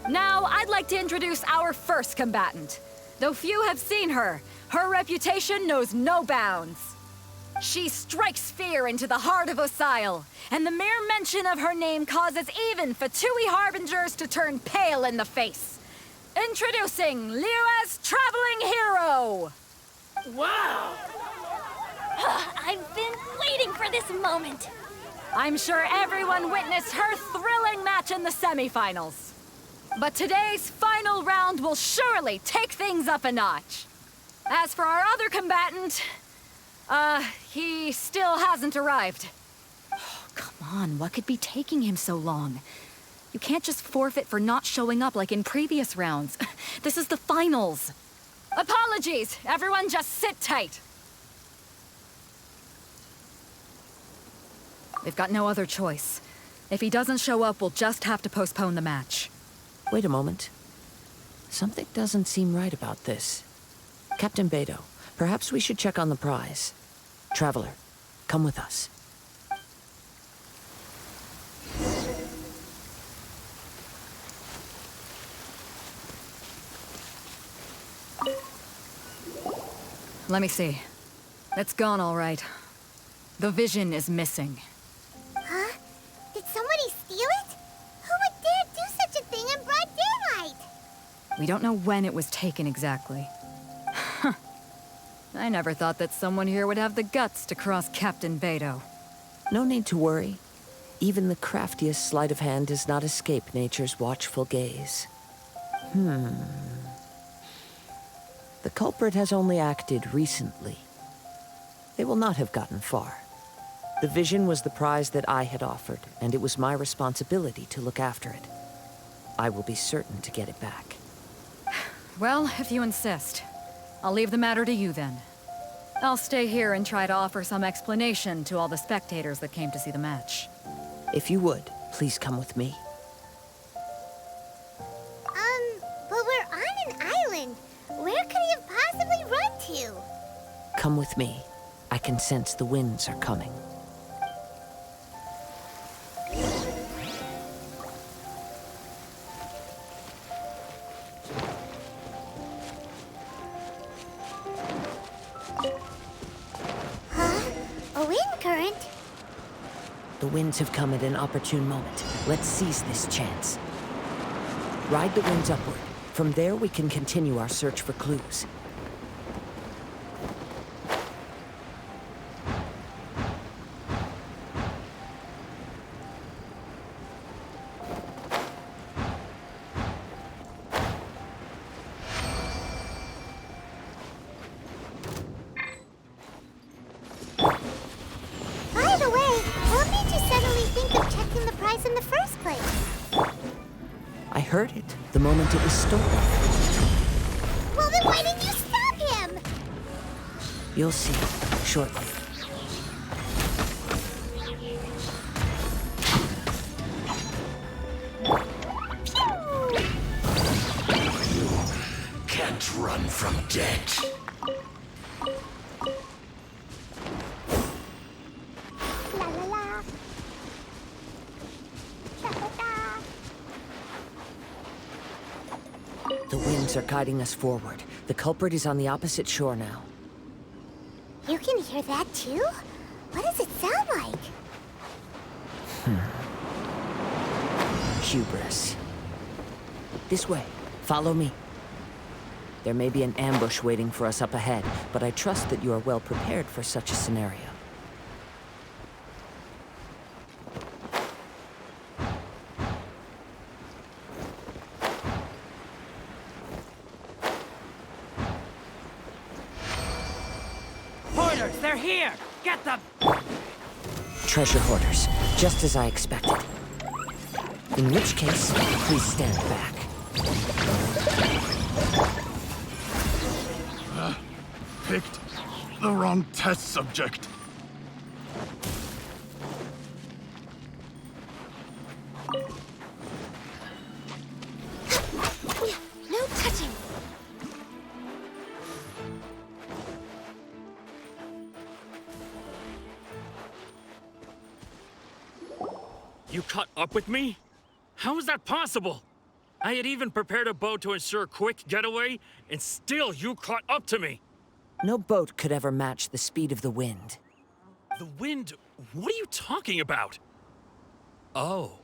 Now, I'd like to introduce our first combatant. Though few have seen her, her reputation knows no bounds. She strikes fear into the heart of Osile, and the mere mention of her name causes even Fatui Harbingers to turn pale in the face. Introducing Liyue's traveling hero! Wow! I've been waiting for this moment. I'm sure everyone witnessed her thrilling match in the semifinals. But today's final round will surely take things up a notch. As for our other combatant, he still hasn't arrived. Oh, come on, what could be taking him so long? You can't just forfeit for not showing up like in previous rounds. This is the finals. Apologies, everyone just sit tight. We've got no other choice. If he doesn't show up, we'll just have to postpone the match. Wait a moment. Something doesn't seem right about this. Captain Beidou, perhaps we should check on the prize. Traveler, come with us. Let me see. It's gone all right. The vision is missing. Huh? Did somebody steal it? Who would dare do such a thing in broad daylight? We don't know when it was taken exactly. I never thought that someone here would have the guts to cross Captain Beidou. No need to worry. Even the craftiest sleight of hand does not escape nature's watchful gaze. The The culprit has only acted recently. They will not have gotten far. The vision was the prize that I had offered, and it was my responsibility to look after it. I will be certain to get it back. Well, if you insist. I'll leave the matter to you then. I'll stay here and try to offer some explanation to all the spectators that came to see the match. If you would, please come with me. But we're on an island. Where could he have possibly run to? Come with me. I can sense the winds are coming. A wind current? The winds have come at an opportune moment. Let's seize this chance. Ride the winds upward. From there, we can continue our search for clues. By the way, what made you suddenly think of checking the prize in the first place? I heard it the moment it was stolen. Well, then why didn't you stop him? You'll see shortly. Can't run from death. La la la. Da da da. The winds are guiding us forward. The culprit is on the opposite shore now. You can hear that too? What does it sound like? Hubris. This way. Follow me. There may be an ambush waiting for us up ahead, but I trust that you are well prepared for such a scenario. Hoarders, they're here! Get them! Treasure hoarders, just as I expected. In which case, please stand back. Picked the wrong test subject. No touching. You caught up with me? How is that possible? I had even prepared a boat to ensure a quick getaway, and still you caught up to me. No boat could ever match the speed of the wind. The wind? What are you talking about? Oh,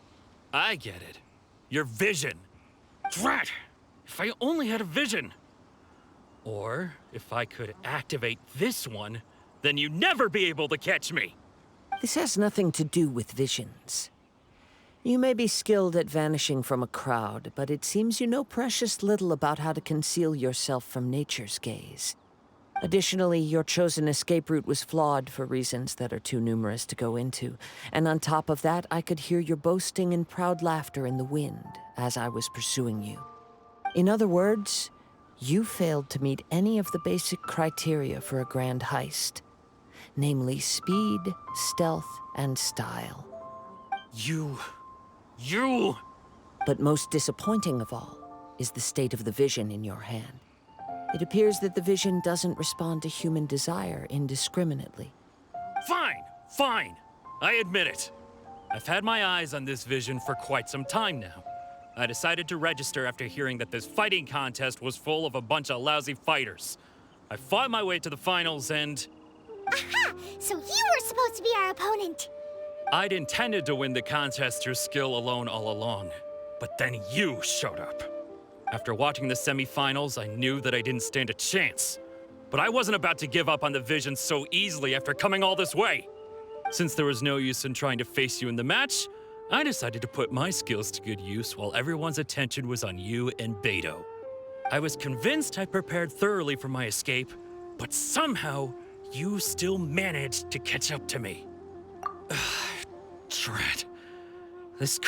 I get it. Your vision. Drat! If I only had a vision. Or if I could activate this one, then you'd never be able to catch me. This has nothing to do with visions. You may be skilled at vanishing from a crowd, but it seems you know precious little about how to conceal yourself from nature's gaze. Additionally, your chosen escape route was flawed for reasons that are too numerous to go into. And on top of that, I could hear your boasting and proud laughter in the wind as I was pursuing you. In other words, you failed to meet any of the basic criteria for a grand heist. Namely, speed, stealth, and style. You... But most disappointing of all is the state of the vision in your hand. It appears that the vision doesn't respond to human desire indiscriminately. Fine. I admit it. I've had my eyes on this vision for quite some time now. I decided to register after hearing that this fighting contest was full of a bunch of lousy fighters. I fought my way to the finals and... Aha! So you were supposed to be our opponent. I'd intended to win the contest through skill alone all along, but then you showed up. After watching the semifinals, I knew that I didn't stand a chance. But I wasn't about to give up on the vision so easily after coming all this way. Since there was no use in trying to face you in the match, I decided to put my skills to good use while everyone's attention was on you and Beto. I was convinced I prepared thoroughly for my escape, but somehow you still managed to catch up to me. Drat. This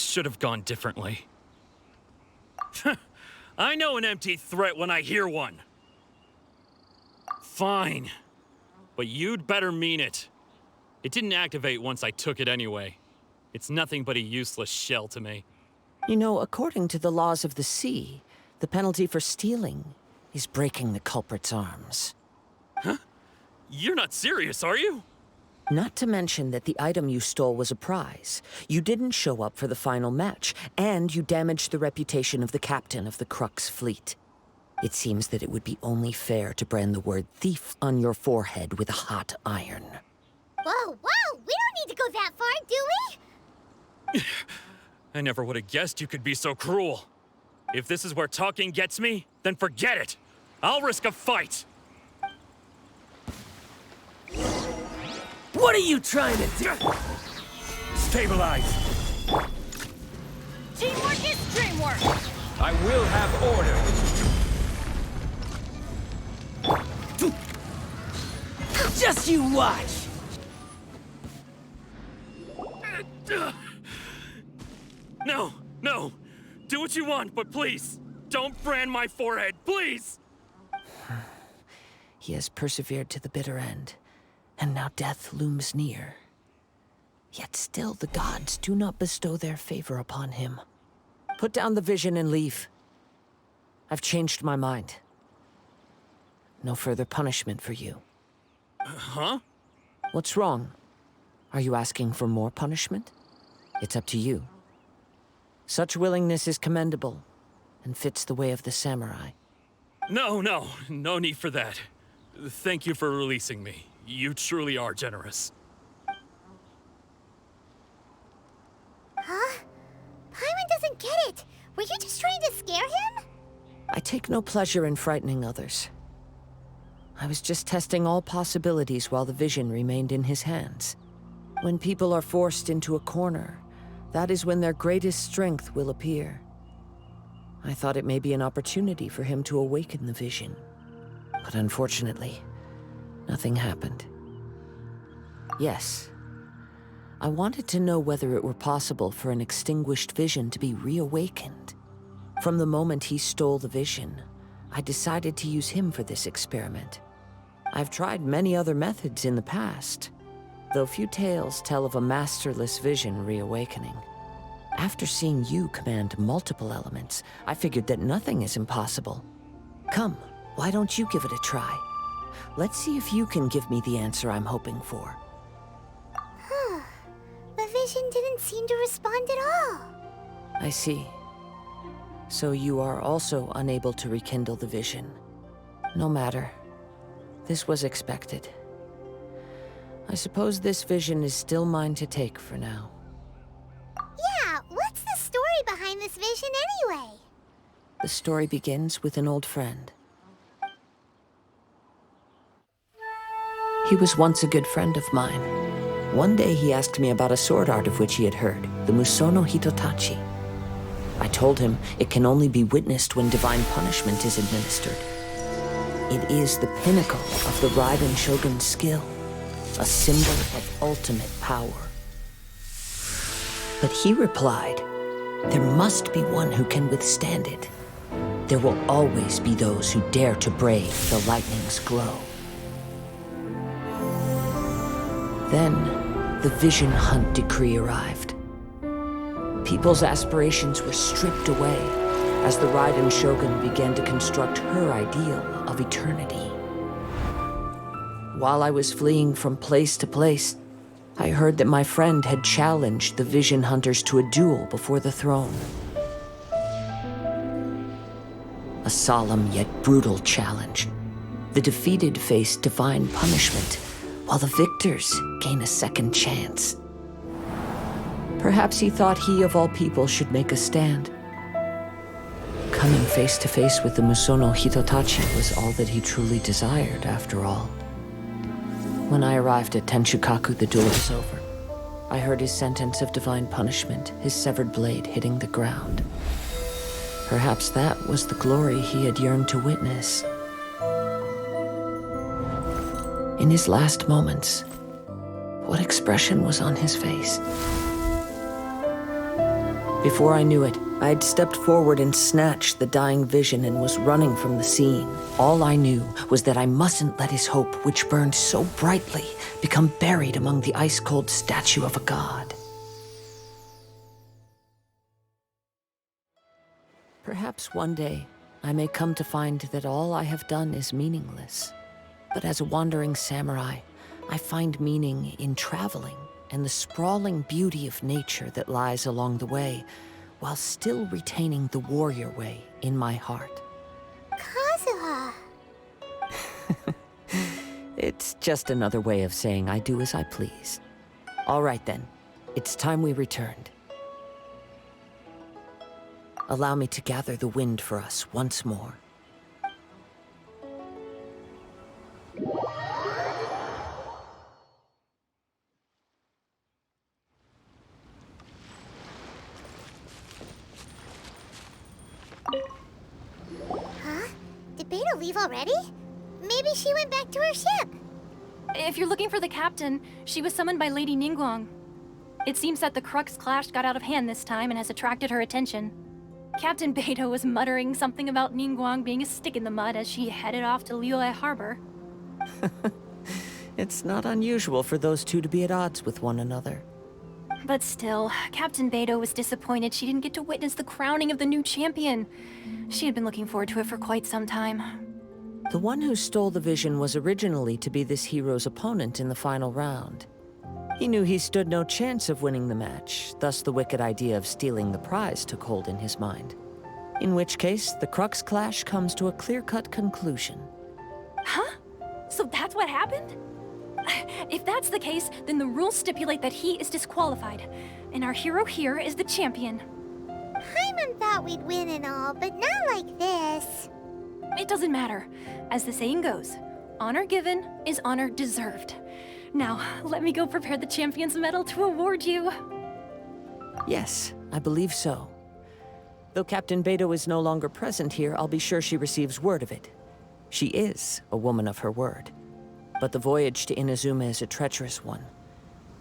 should have gone differently. I know an empty threat when I hear one. Fine. But you'd better mean it. It didn't activate once I took it anyway. It's nothing but a useless shell to me. You know, according to the laws of the sea, the penalty for stealing is breaking the culprit's arms. Huh? You're not serious, are you? Not to mention that the item you stole was a prize. You didn't show up for the final match, and you damaged the reputation of the captain of the Crux fleet. It seems that it would be only fair to brand the word thief on your forehead with a hot iron. Whoa, whoa! We don't need to go that far, do we? I never would have guessed you could be so cruel. If this is where talking gets me, then forget it. I'll risk a fight. What are you trying to do? Stabilize. Teamwork is dreamwork. I will have order. Just you watch. No, no. Do what you want, but please, don't brand my forehead, please! He has persevered to the bitter end, and now death looms near. Yet still the gods do not bestow their favor upon him. Put down the vision and leave. I've changed my mind. No further punishment for you. Huh? What's wrong? Are you asking for more punishment? It's up to you. Such willingness is commendable, and fits the way of the samurai. No need for that. Thank you for releasing me. You truly are generous. Huh? Paimon doesn't get it. Were you just trying to scare him? I take no pleasure in frightening others. I was just testing all possibilities while the vision remained in his hands. When people are forced into a corner, that is when their greatest strength will appear. I thought it may be an opportunity for him to awaken the vision. But unfortunately, nothing happened. Yes, I wanted to know whether it were possible for an extinguished vision to be reawakened. From the moment he stole the vision, I decided to use him for this experiment. I've tried many other methods in the past, though few tales tell of a masterless vision reawakening. After seeing you command multiple elements, I figured that nothing is impossible. Come, why don't you give it a try? Let's see if you can give me the answer I'm hoping for. The vision didn't seem to respond at all. I see. So you are also unable to rekindle the vision. No matter. This was expected. I suppose this vision is still mine to take for now. Yeah, what's the story behind this vision anyway? The story begins with an old friend. He was once a good friend of mine. One day he asked me about a sword art of which he had heard, the Musono Hitotachi. I told him it can only be witnessed when divine punishment is administered. It is the pinnacle of the Raiden Shogun's skill, a symbol of ultimate power. But he replied, there must be one who can withstand it. There will always be those who dare to brave the lightning's glow. Then, the Vision Hunt decree arrived. People's aspirations were stripped away as the Raiden Shogun began to construct her ideal of eternity. While I was fleeing from place to place, I heard that my friend had challenged the Vision Hunters to a duel before the throne. A solemn yet brutal challenge. The defeated face divine punishment, while the victors gain a second chance. Perhaps he thought he of all people should make a stand. Coming face to face with the Musono Hitotachi was all that he truly desired, after all. When I arrived at Tenshukaku, the duel was over. I heard his sentence of divine punishment, his severed blade hitting the ground. Perhaps that was the glory he had yearned to witness. In his last moments, what expression was on his face? Before I knew it, I had stepped forward and snatched the dying vision and was running from the scene. All I knew was that I mustn't let his hope, which burned so brightly, become buried among the ice-cold statue of a god. Perhaps one day, I may come to find that all I have done is meaningless. But as a wandering samurai, I find meaning in traveling and the sprawling beauty of nature that lies along the way, while still retaining the warrior way in my heart. Kazuha. It's just another way of saying I do as I please. All right then, it's time we returned. Allow me to gather the wind for us once more. Huh? Did Beta leave already? Maybe she went back to her ship. If you're looking for the captain, she was summoned by Lady Ningguang. It seems that the Crux clash got out of hand this time and has attracted her attention. Captain Beto was muttering something about Ningguang being a stick in the mud as she headed off to Liyue Harbor. It's not unusual for those two to be at odds with one another. But still, Captain Beto was disappointed she didn't get to witness the crowning of the new champion. She had been looking forward to it for quite some time. The one who stole the vision was originally to be this hero's opponent in the final round. He knew he stood no chance of winning the match, thus the wicked idea of stealing the prize took hold in his mind. In which case, the Crux clash comes to a clear-cut conclusion. Huh? So that's what happened? If that's the case, then the rules stipulate that he is disqualified, and our hero here is the champion. Paimon thought we'd win and all, but not like this. It doesn't matter. As the saying goes, honor given is honor deserved. Now, let me go prepare the champion's medal to award you. Yes, I believe so. Though Captain Beto is no longer present here, I'll be sure she receives word of it. She is a woman of her word. But the voyage to Inazuma is a treacherous one.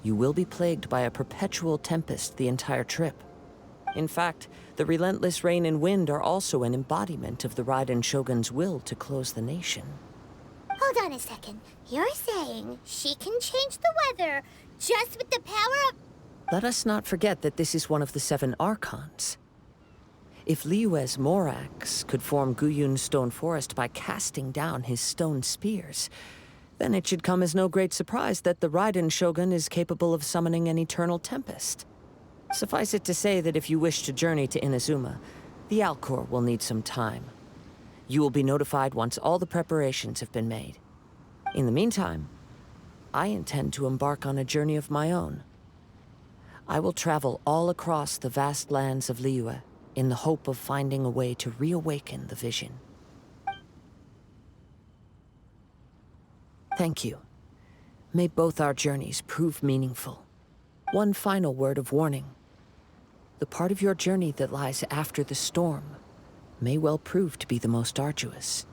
You will be plagued by a perpetual tempest the entire trip. In fact, the relentless rain and wind are also an embodiment of the Raiden Shogun's will to close the nation. Hold on a second. You're saying she can change the weather just with the power of... Let us not forget that this is one of the 7 Archons. If Liyue's Morax could form Guyun's stone forest by casting down his stone spears, then it should come as no great surprise that the Raiden Shogun is capable of summoning an eternal tempest. Suffice it to say that if you wish to journey to Inazuma, the Alcor will need some time. You will be notified once all the preparations have been made. In the meantime, I intend to embark on a journey of my own. I will travel all across the vast lands of Liyue in the hope of finding a way to reawaken the vision. Thank you. May both our journeys prove meaningful. One final word of warning. The part of your journey that lies after the storm may well prove to be the most arduous.